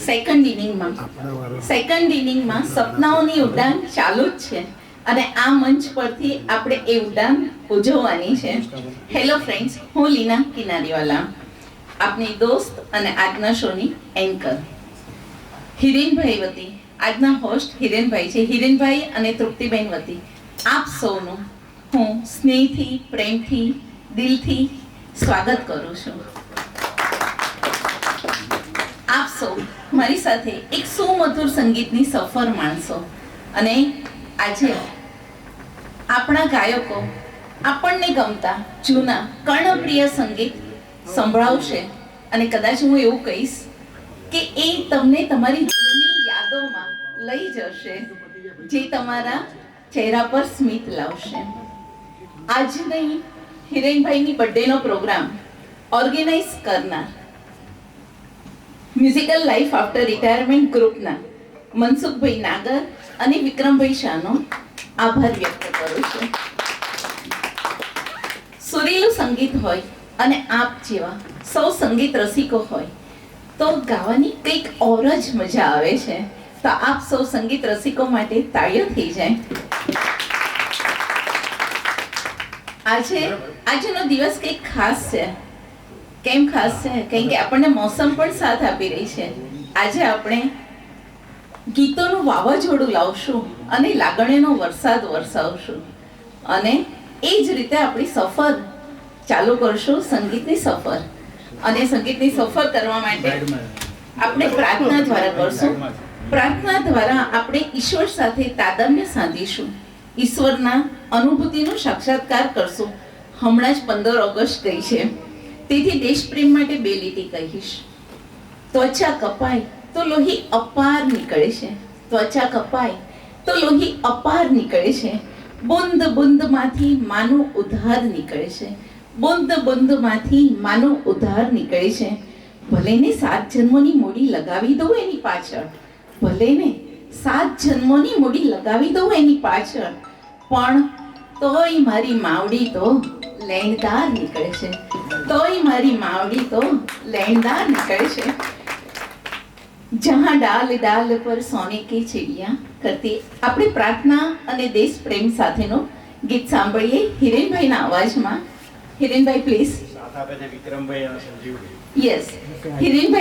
Second ઇનિંગમાં સપનાઓની ઉડાન ચાલુ જ છે અને આ મંચ પરથી આપણે એ ઉડાન ઉજવવાની છે. હેલો ફ્રેન્ડ્સ, હું લીના કિનારીવાલા, આપની દોસ્ત અને આજના શોની એન્કર. હિરેનભાઈ વતી આજના હોસ્ટ હિરેનભાઈ છે. હિરેનભાઈ અને તૃપ્તિબેન વતી આપ સૌનું હું સ્નેહથી, પ્રેમથી, દિલથી સ્વાગત કરું છું. આપ સૌ મારી સાથે એક સુમધુર સંગીતની સફર માણશો અને આજે આપણા ગાયકો આપણને ગમતા જૂના કર્ણપ્રિય સંગીત સંભળાવશે અને કદાચ હું એવું કહીશ કે એ તમને તમારી જૂની યાદોમાં લઈ જશે, જે તમારા ચહેરા પર સ્મિત લાવશે. આજની હિરેનભાઈની બર્થડેનો પ્રોગ્રામ ઓર્ગેનાઇઝ કરનાર મ્યુઝિકલ લાઈફ આફ્ટર રિટાયરમેન્ટ ગ્રુપના મનસુખભાઈ નાગર અને વિક્રમભાઈ શાહનો આભાર વ્યક્ત કરું છું. સુરીલું સંગીત હોય અને આપ જેવા સૌ સંગીત રસિકો હોય તો ગાવાની કંઈક ઓર જ મજા આવે છે. તો આપ સૌ સંગીત રસિકો માટે તાળીઓ થઈ જાય. આજનો દિવસ કંઈક ખાસ છે. કેમ ખાસ છે? કારણ કે આપણને મોસમ પણ સાથ આપી રહી છે. આજે આપણે ગીતોનું વાવાઝોડું લાવશું અને લાગણીનો વરસાદ વરસાવશું અને એ જ રીતે આપણી સફર ચાલુ કરશું, સંગીતની સફર. અને સંગીતની સફર કરવા માટે આપણે પ્રાર્થના દ્વારા કરશું. પ્રાર્થના દ્વારા આપણે ઈશ્વર સાથે તાદાત્મ્ય સાધીશું, ઈશ્વરના અનુભૂતિનો સાક્ષાત્કાર કરશું. હમણાં જ 15 ઓગસ્ટ ગઈ છે, તેથી દેશપ્રેમ માટે 2 લીટી કહીશ. ત્વચા કપાય તો લોહી અપાર નીકળે છે, ત્વચા કપાય તો લોહી અપાર નીકળે છે. બુંદ બુંદમાંથી માનું ઉધાર નીકળે છે, બુંદ બુંદમાંથી માનું ઉધાર નીકળે છે. ભલે ને 7 જન્મોની મૂડી લગાવી દઉં એની પાછળ, ભલે ને 7 જન્મોની મૂડી લગાવી દઉં એની પાછળ, પણ તોય મારી માવડી તો લેણદાર નીકળે છે, તોય મારી માવડી તો લેણદાર નીકળે છે. જહાં ડાલ ડાલ પર સોને કી ચિડિયા કરતી આપણે પ્રાર્થના અને દેશ પ્રેમ સાથેનું ગીત સાંભળીએ હિરેનભાઈના અવાજમાં. હિરેનભાઈ પ્લીઝ. Yes, Hirenbhai